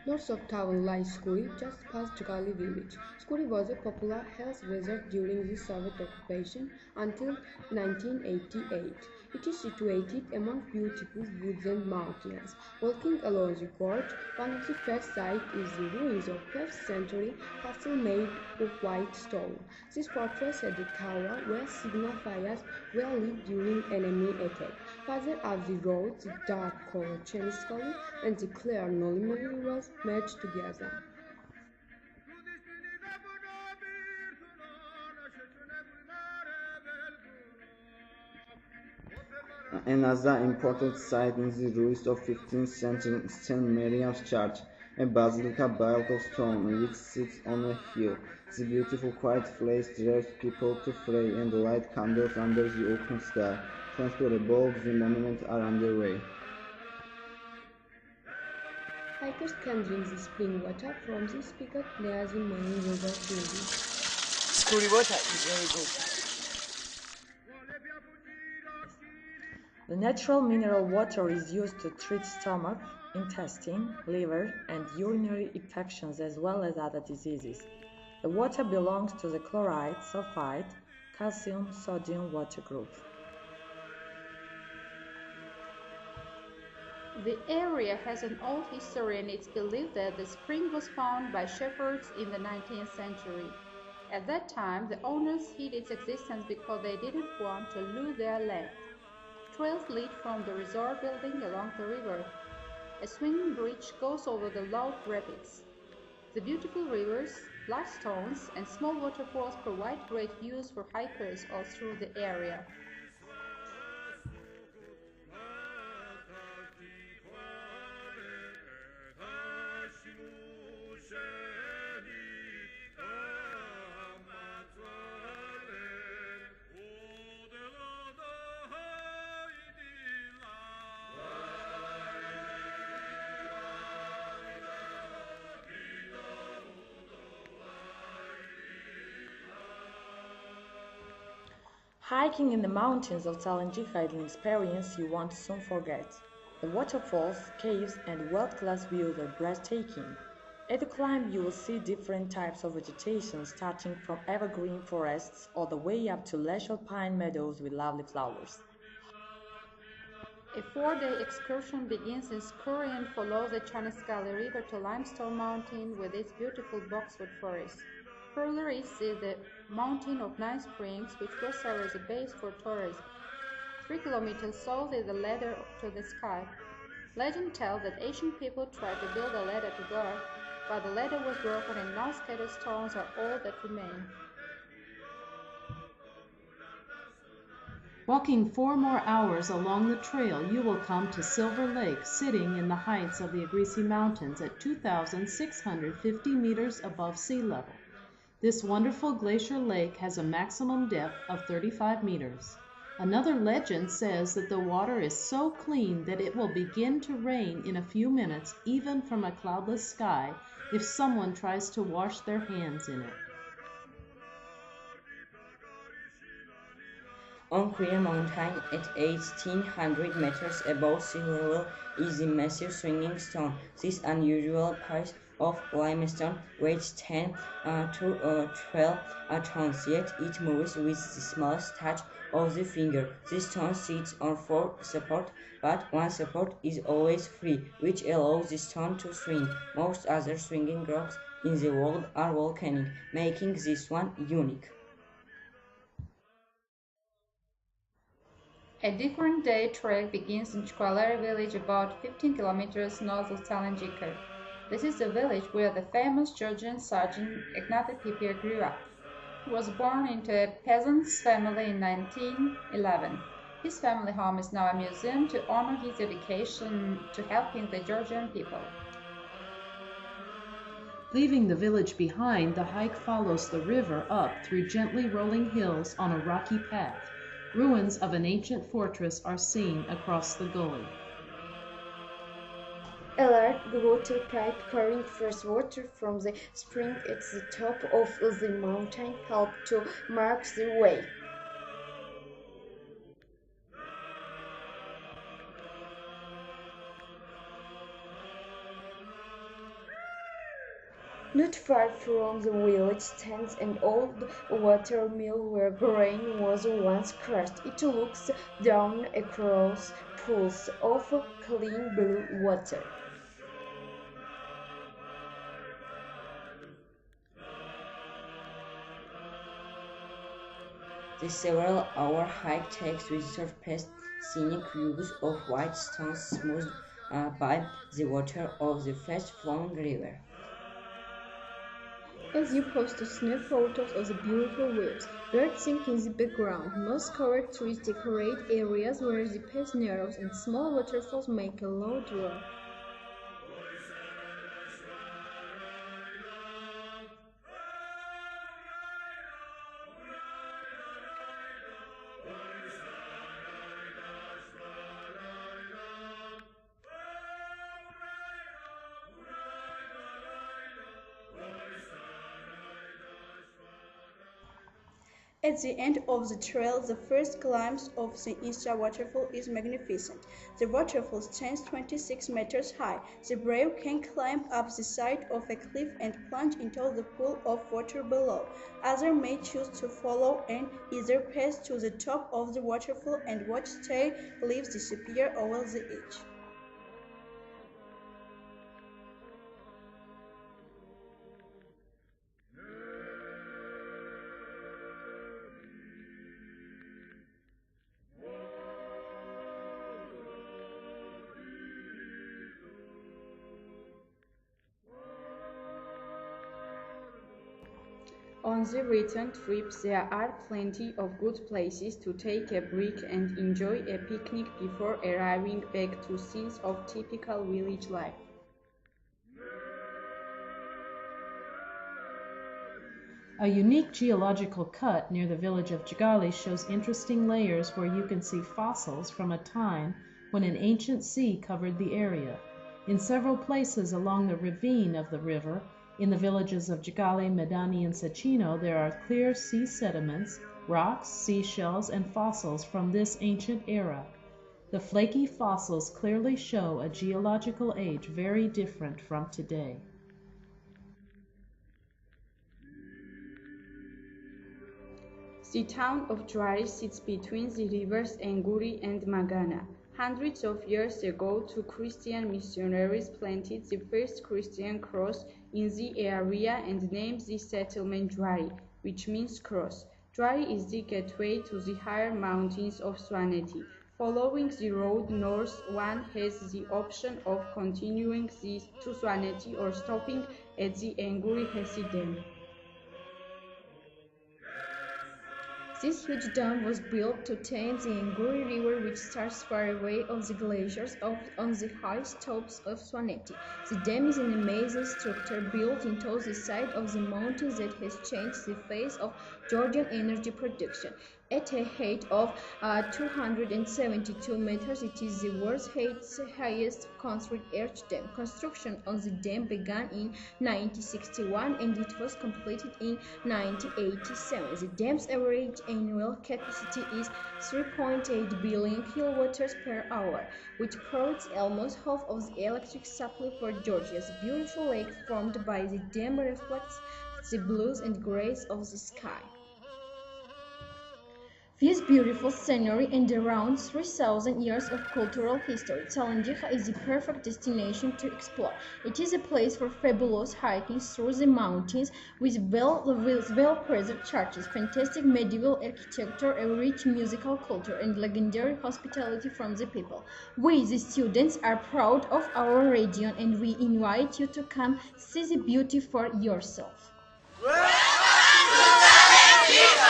North of town lies Skuri, just past Jgali village. Skuri was a popular health resort during the Soviet occupation until 1988. It is situated among beautiful woods and mountains. Walking along the gorge, one of the first sights is the ruins of 5th century castle made of white stone. This fortress had a tower where signal fires were lit during enemy attack. Further up the road, the dark-colored Cheliskali and the clear Nolimali rivers merge together. Another important site is the ruins of 15th century St. Mariam's Church, a basilica built of stone which sits on a hill. The beautiful quiet place drives people to pray and light candles under the open sky. Transport above the monument are underway. Hikers can drink the spring water from the spigot near the main river building. Spring water is very good. The natural mineral water is used to treat stomach, intestine, liver, and urinary infections as well as other diseases. The water belongs to the chloride, sulfide, calcium, sodium water group. The area has an old history, and it's believed that the spring was found by shepherds in the 19th century. At that time, the owners hid its existence because they didn't want to lose their land. Trails lead from the resort building along the river. A swinging bridge goes over the loud rapids. The beautiful rivers, large stones, and small waterfalls provide great views for hikers all through the area. Hiking in the mountains of Tsalenjikha is an experience you won't soon forget. The waterfalls, caves, and world-class views are breathtaking. As you climb, you will see different types of vegetation starting from evergreen forests all the way up to lush alpine meadows with lovely flowers. A 4-day excursion begins in Skuri and follows the Chaniskali River to Limestone Mountain with its beautiful boxwood forest. Further east is the Mountain of Nine Springs, which will serve as a base for tourism. 3 kilometers south is the ladder to the sky. Legend tells that ancient people tried to build a ladder to God, but the ladder was broken and now scattered stones are all that remain. Walking 4 more hours along the trail, you will come to Silver Lake, sitting in the heights of the Agrisi Mountains at 2,650 meters above sea level. This wonderful glacier lake has a maximum depth of 35 meters. Another legend says that the water is so clean that it will begin to rain in a few minutes, even from a cloudless sky, if someone tries to wash their hands in it. On Clear Mountain, at 1,800 meters above sea level, is the massive swinging stone. This unusual piece of limestone weighs 10 to 12 tons, yet it moves with the smallest touch of the finger. This stone sits on 4 supports, but one support is always free, which allows the stone to swing. Most other swinging rocks in the world are volcanic, making this one unique. A different day trek begins in Chkwalari village about 15 kilometers north of Tsalenjikha. This is the village where the famous Georgian surgeon Ignatiy Pipir grew up. He was born into a peasant's family in 1911. His family home is now a museum to honor his dedication to helping the Georgian people. Leaving the village behind, the hike follows the river up through gently rolling hills on a rocky path. Ruins of an ancient fortress are seen across the gully. A large water pipe carrying fresh water from the spring at the top of the mountain helped to mark the way. Not far from the village stands an old watermill where grain was once crushed. It looks down across pools of clean blue water. The several-hour hike takes visitors past scenic views of white stones smoothed by the water of the fast-flowing river. As you post to snap photos of the beautiful views, birds sing in the background, moss-covered trees decorate areas where the path narrows and small waterfalls make a loud roar. At the end of the trail, the first glimpse of the Istra waterfall is magnificent. The waterfall stands 26 meters high. The brave can climb up the side of a cliff and plunge into the pool of water below. Others may choose to follow and either pass to the top of the waterfall and watch tail leaves disappear over the edge. On the return trips, there are plenty of good places to take a break and enjoy a picnic before arriving back to scenes of typical village life. A unique geological cut near the village of Jigali shows interesting layers where you can see fossils from a time when an ancient sea covered the area. In several places along the ravine of the river, in the villages of Jigali, Medani, and Sechino, there are clear sea sediments, rocks, seashells, and fossils from this ancient era. The flaky fossils clearly show a geological age very different from today. The town of Juari sits between the rivers Enguri and Magana. Hundreds of years ago, two Christian missionaries planted the first Christian cross in the area and named the settlement Juari, which means cross. Juari is the gateway to the higher mountains of Swaneti. Following the road north, one has the option of continuing to Swaneti or stopping at the Enguri Hesi Dam. This huge dam was built to tame the Enguri River, which starts far away of the glaciers on the high slopes of Swaneti. The dam is an amazing structure built into the side of the mountains that has changed the face of Georgian energy production. At a height of 272 meters, it is the world's highest constructed arch dam. Construction on the dam began in 1961 and it was completed in 1987. The dam's average annual capacity is 3.8 billion kilowatts per hour, which provides almost half of the electric supply for Georgia. The beautiful lake formed by the dam reflects the blues and grays of the sky. This beautiful scenery and around 3,000 years of cultural history, Tsalenjikha is the perfect destination to explore. It is a place for fabulous hiking through the mountains with well-preserved churches, fantastic medieval architecture, a rich musical culture, and legendary hospitality from the people. We, the students, are proud of our region and we invite you to come see the beauty for yourself. Welcome to Tsalenjikha!